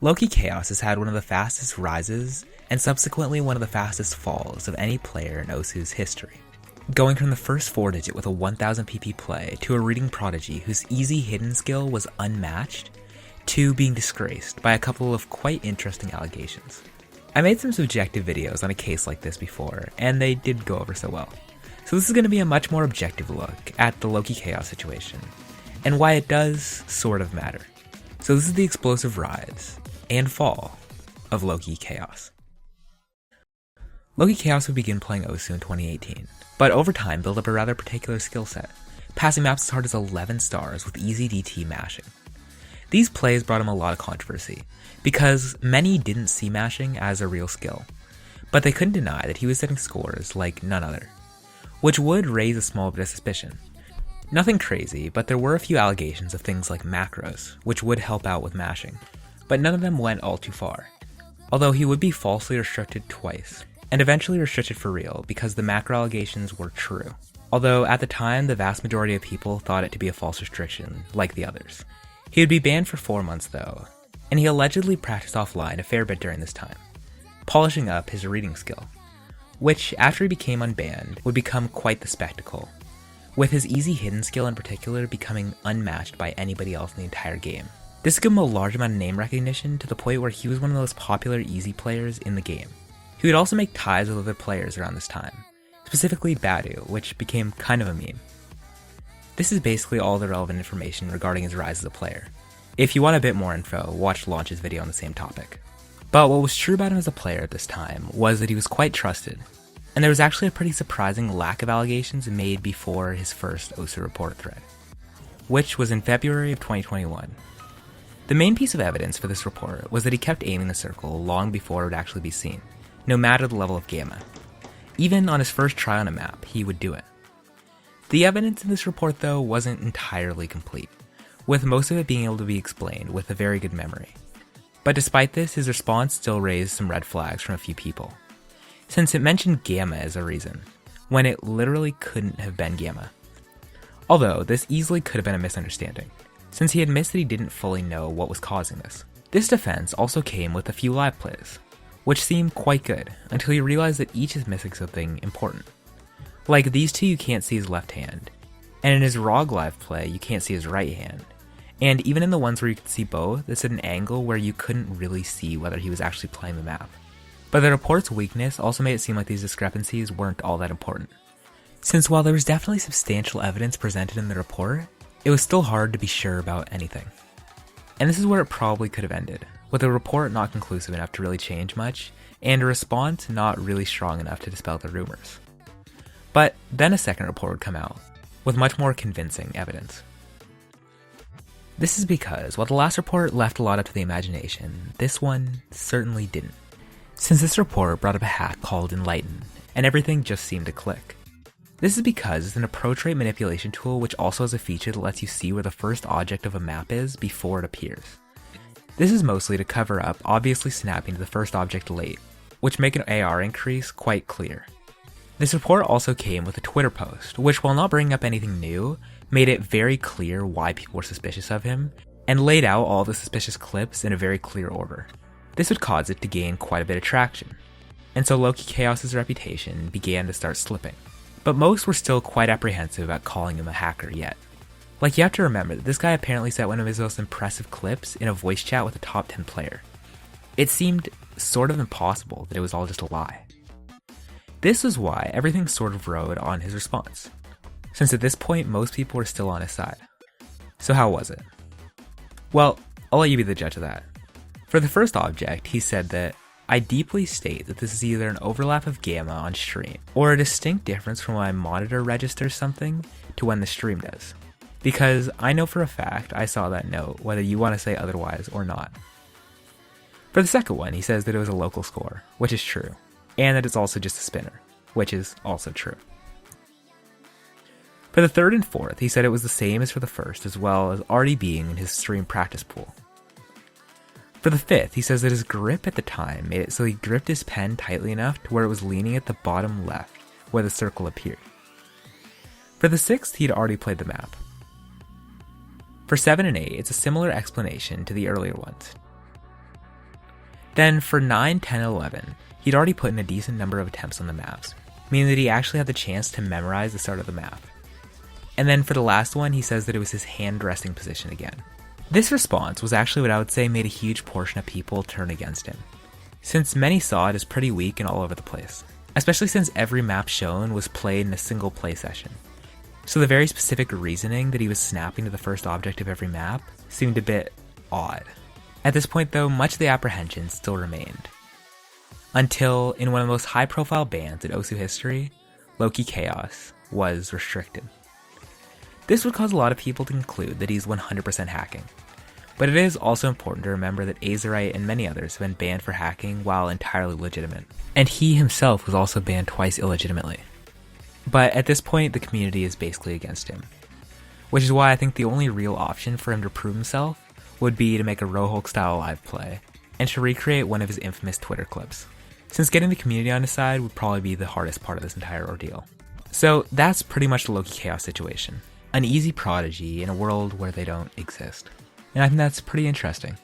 Lokikaos has had one of the fastest rises and subsequently one of the fastest falls of any player in Osu's history. Going from the first 4-digit with a 1000 PP play to a reading prodigy whose easy hidden skill was unmatched, to being disgraced by a couple of quite interesting allegations. I made some subjective videos on a case like this before, and they did go over so well. So this is going to be a much more objective look at the Lokikaos situation, and why it does sort of matter. So this is the explosive rise and fall of Lokikaos. Lokikaos would begin playing Osu in 2018, but over time built up a rather particular skill set, passing maps as hard as 11 stars with easy DT mashing. These plays brought him a lot of controversy, because many didn't see mashing as a real skill, but they couldn't deny that he was setting scores like none other, which would raise a small bit of suspicion. Nothing crazy, but there were a few allegations of things like macros, which would help out with mashing, but none of them went all too far. Although he would be falsely restricted twice, and eventually restricted for real because the macro allegations were true. Although at the time, the vast majority of people thought it to be a false restriction, like the others. He would be banned for 4 months though, and he allegedly practiced offline a fair bit during this time, polishing up his reading skill, which after he became unbanned would become quite the spectacle, with his easy hidden skill in particular becoming unmatched by anybody else in the entire game. This gave him a large amount of name recognition to the point where he was one of the most popular easy players in the game. He would also make ties with other players around this time, specifically Badu, which became kind of a meme. This is basically all the relevant information regarding his rise as a player. If you want a bit more info, watch Launch's video on the same topic. But what was true about him as a player at this time was that he was quite trusted, and there was actually a pretty surprising lack of allegations made before his first Osu report thread, which was in February of 2021. The main piece of evidence for this report was that he kept aiming the circle long before it would actually be seen, no matter the level of gamma. Even on his first try on a map, he would do it. The evidence in this report though wasn't entirely complete, with most of it being able to be explained with a very good memory. But despite this, his response still raised some red flags from a few people, since it mentioned gamma as a reason, when it literally couldn't have been gamma. Although this easily could have been a misunderstanding, since he admits that he didn't fully know what was causing this. This defense also came with a few live plays, which seemed quite good until you realize that each is missing something important. Like these two you can't see his left hand, and in his ROG live play you can't see his right hand, and even in the ones where you could see both, it's at an angle where you couldn't really see whether he was actually playing the map. But the report's weakness also made it seem like these discrepancies weren't all that important, since while there was definitely substantial evidence presented in the report, it was still hard to be sure about anything. And this is where it probably could have ended, with a report not conclusive enough to really change much, and a response not really strong enough to dispel the rumors. But then a second report would come out, with much more convincing evidence. This is because while the last report left a lot up to the imagination, this one certainly didn't. Since this report brought up a hack called Enlighten, and everything just seemed to click. This is because it's an approach rate manipulation tool which also has a feature that lets you see where the first object of a map is before it appears. This is mostly to cover up obviously snapping to the first object late, which make an AR increase quite clear. This report also came with a Twitter post, which while not bringing up anything new, made it very clear why people were suspicious of him, and laid out all the suspicious clips in a very clear order. This would cause it to gain quite a bit of traction, and so Lokikaos' reputation began to start slipping. But most were still quite apprehensive about calling him a hacker yet. Like, you have to remember that this guy apparently set one of his most impressive clips in a voice chat with a top 10 player. It seemed sort of impossible that it was all just a lie. This is why everything sort of rode on his response, since at this point most people were still on his side. So how was it? Well, I'll let you be the judge of that. For the first object, he said that, "I deeply state that this is either an overlap of gamma on stream, or a distinct difference from when my monitor registers something to when the stream does. Because I know for a fact I saw that note, whether you want to say otherwise or not." For the second one, he says that it was a local score, which is true, and that it's also just a spinner, which is also true. For the third and fourth, he said it was the same as for the first, as well as already being in his stream practice pool. For the fifth, he says that his grip at the time made it so he gripped his pen tightly enough to where it was leaning at the bottom left, where the circle appeared. For the sixth, he had already played the map. For 7 and 8, it's a similar explanation to the earlier ones. Then for 9, 10, and 11, he'd already put in a decent number of attempts on the maps, meaning that he actually had the chance to memorize the start of the map. And then for the last one, he says that it was his hand resting position again. This response was actually what I would say made a huge portion of people turn against him, since many saw it as pretty weak and all over the place, especially since every map shown was played in a single play session. So the very specific reasoning that he was snapping to the first object of every map seemed a bit odd. At this point though, much of the apprehension still remained. Until, in one of the most high-profile bans in Osu history, Lokikaos was restricted. This would cause a lot of people to conclude that he's 100% hacking. But it is also important to remember that Azerite and many others have been banned for hacking while entirely legitimate. And he himself was also banned twice illegitimately. But at this point, the community is basically against him. Which is why I think the only real option for him to prove himself would be to make a Rohulk-style live play, and to recreate one of his infamous Twitter clips, since getting the community on his side would probably be the hardest part of this entire ordeal. So that's pretty much the Lokikaos situation. An easy prodigy in a world where they don't exist. And I think that's pretty interesting.